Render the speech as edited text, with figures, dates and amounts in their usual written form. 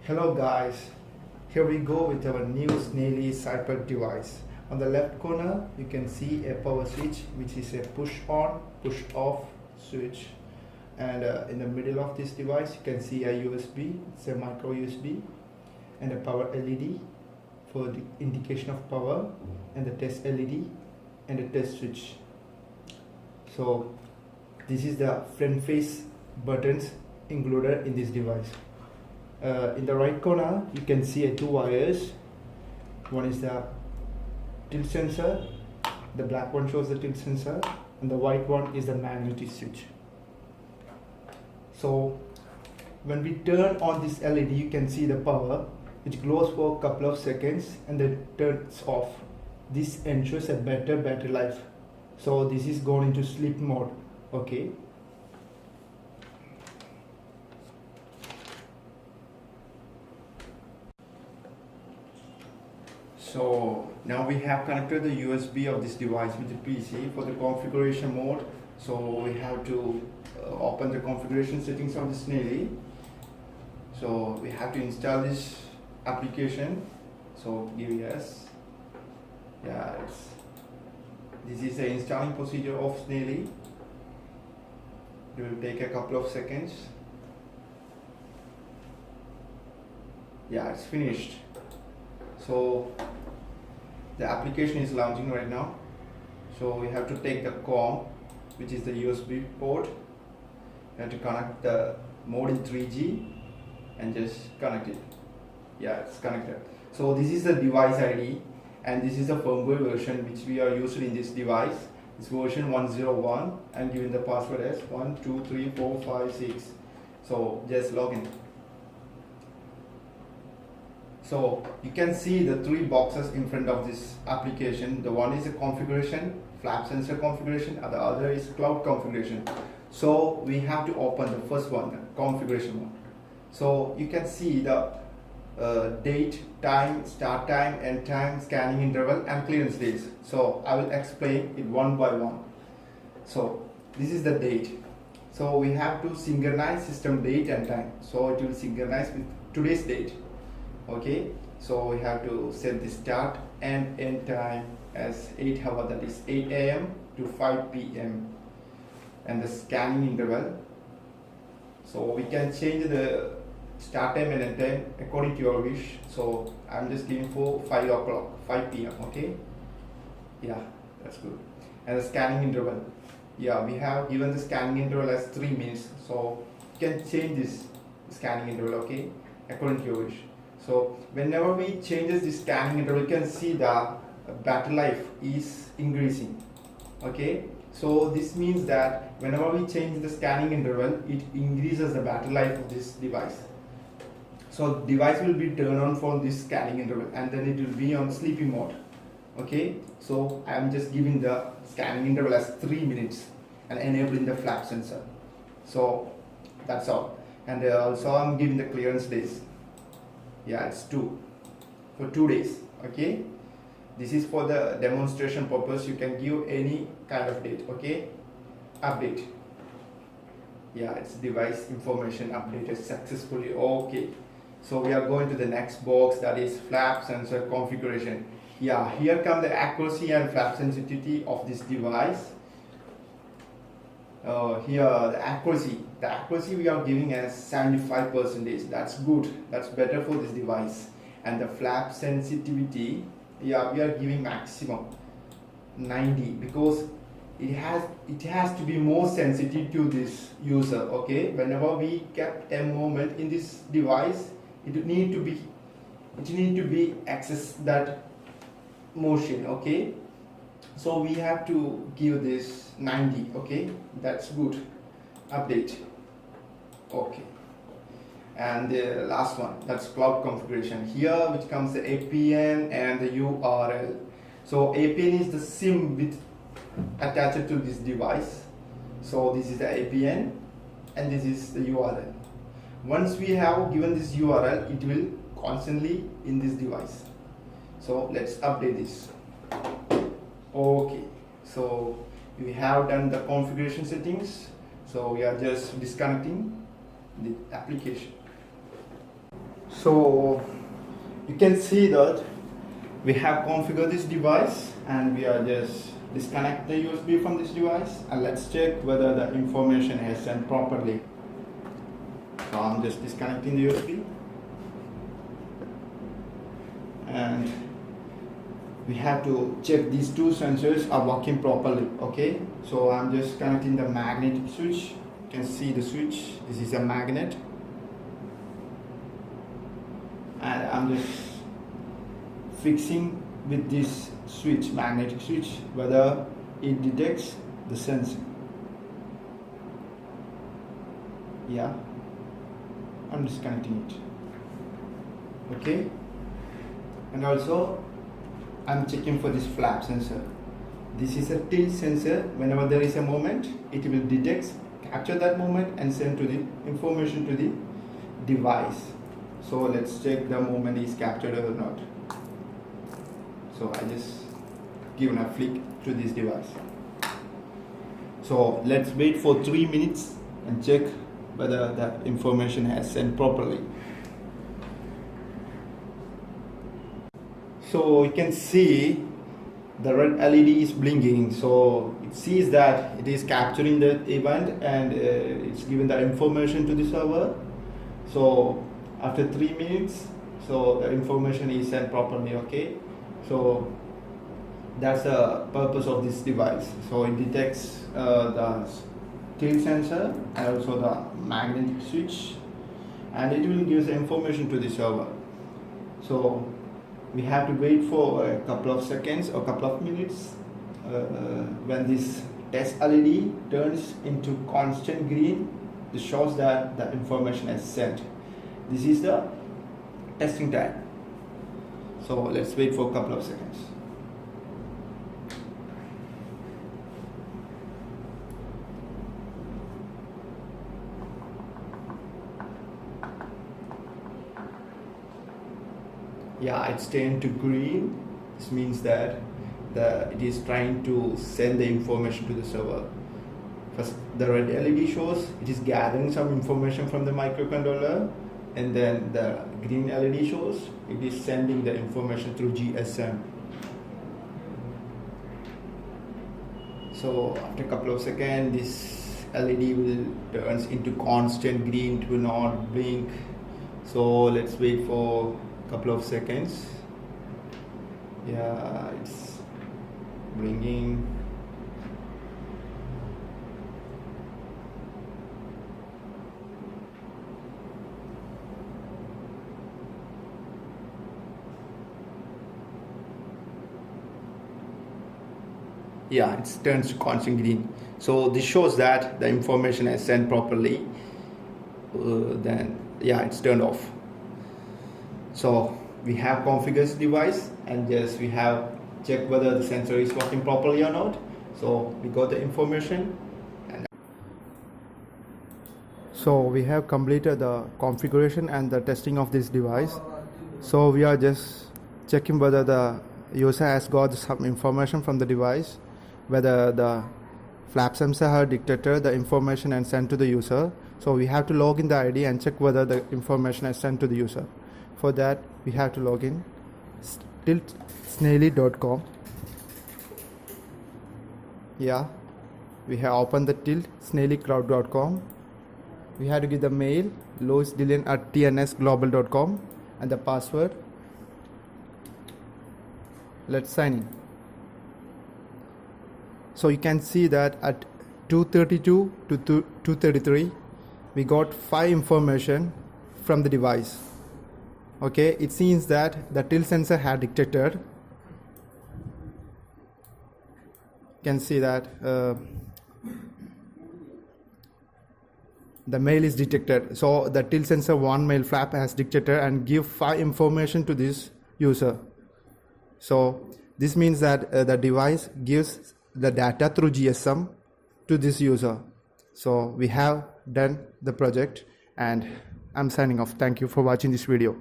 Hello guys, here we go with our new Snaily Cyber device. On the left corner you can see a power switch which is a push on, push off switch, and in the middle of this device you can see a USB, it's a micro USB, and a power LED for the indication of power, and the test LED and a test switch. So this is the front face buttons included in this device. In the right corner you can see two wires. One is the tilt sensor, the black one shows the tilt sensor, and the white one is the magnetic switch. So when we turn on this LED you can see the power which glows for a couple of seconds and then turns off. This ensures a better battery life. So this is going into sleep mode. Okay. So now we have connected the USB of this device with the PC for the configuration mode. So we have to open the configuration settings of the Snaily. So we have to install this application. So give yes. Yeah, this is the installing procedure of Snaily. It will take a couple of seconds. Yeah, it's finished. So the application is launching right now. So we have to take the COM, which is the USB port. You have to connect the mode in 3G and just connect it. Yeah, it's connected. So this is the device ID, and this is the firmware version which we are using in this device. It's version 101 and given the password as 123456. So just log in. So you can see the three boxes in front of this application. The one is a configuration, flap sensor configuration, and the other is cloud configuration. So we have to open the first one, the configuration one. So you can see the date, time, start time, end time, scanning interval, and clearance days. So I will explain it one by one. So this is the date. So we have to synchronize system date and time. So it will synchronize with today's date. Okay, so we have to set the start and end time as 8 hours, that is 8 AM to 5 PM, and the scanning interval. So we can change the start time and end time according to your wish. So I'm just giving for 5 o'clock, 5 PM. Okay, yeah, that's good. And the scanning interval, yeah, we have given the scanning interval as 3 minutes. So you can change this scanning interval, okay, according to your wish. So whenever we changes the scanning interval, you can see the battery life is increasing. Okay, so this means that whenever we change the scanning interval, it increases the battery life of this device. So device will be turned on for this scanning interval, and then it will be on sleeping mode. Okay, so I am just giving the scanning interval as 3 minutes and enabling the flap sensor. So that's all. And also I'm giving the clearance days. Yeah, it's 2 for 2 days. Okay, this is for the demonstration purpose. You can give any kind of date. Okay, update. Yeah, it's device information updated successfully. Okay, so we are going to the next box, that is flap sensor configuration. Yeah, here come the accuracy and flap sensitivity of this device. Here the accuracy we are giving as 75%. That's good, that's better for this device. And the flap sensitivity, yeah, we are giving maximum 90, because it has to be more sensitive to this user. Okay, whenever we get a movement in this device, it need to be access that motion. Okay, so we have to give this 90. Okay, that's good. Update. Okay, and the last one, that's cloud configuration. Here which comes the APN and the URL. So APN is the SIM with attached to this device. So this is the APN and this is the URL. Once we have given this URL, it will constantly in this device. So let's update this. Okay, so we have done the configuration settings. So we are just disconnecting the application. So you can see that we have configured this device, and we are just disconnect the USB from this device, and let's check whether the information is sent properly. So I'm just disconnecting the USB, and we have to check these two sensors are working properly. Okay, so I'm just connecting the magnetic switch. You can see the switch, this is a magnet, and I'm just fixing with this switch, magnetic switch, whether it detects the sensor. Yeah, I'm disconnecting it. Okay, and also I'm checking for this flap sensor. This is a tilt sensor. Whenever there is a movement, it will detect, capture that movement, and send to the information to the device. So let's check the movement is captured or not. So I just given a flick to this device. So let's wait for 3 minutes and check whether the information has sent properly. So you can see the red LED is blinking, so it sees that it is capturing the event, and it's given the information to the server. So after 3 minutes, so the information is sent properly. Okay, so that's the purpose of this device. So it detects the tilt sensor and also the magnetic switch, and it will give the information to the server. So we have to wait for a couple of seconds or couple of minutes. When this test LED turns into constant green, this shows that the information is sent. This is the testing time. So let's wait for a couple of seconds. Yeah, it's turned to green. This means that it is trying to send the information to the server. First, the red LED shows it is gathering some information from the microcontroller, and then the green LED shows it is sending the information through GSM. So after a couple of seconds, this LED will turns into constant green, it will not blink. So let's wait for couple of seconds. Yeah, it's blinking. Yeah, it turns to constant green. So this shows that the information is sent properly. Then yeah, it's turned off. So we have configured the device, and yes, we have checked whether the sensor is working properly or not. So we got the information. So we have completed the configuration and the testing of this device. So we are just checking whether the user has got some information from the device, whether the flap sensor has detected the information and sent to the user. So we have to log in the ID and check whether the information is sent to the user. For that, we have to log in tiltsnaily.com. Yeah, we have opened the tiltsnailycloud.com. We have to give the mail loisdillian@tnsglobal.com and the password. Let's sign in. So you can see that at 2:32 to 2:33 we got 5 information from the device. Okay, it seems that the tilt sensor had detected. You can see that the mail is detected. So the tilt sensor 1 mail flap has detected and give 5 information to this user. So this means that the device gives the data through GSM to this user. So we have done the project, and I'm signing off. Thank you for watching this video.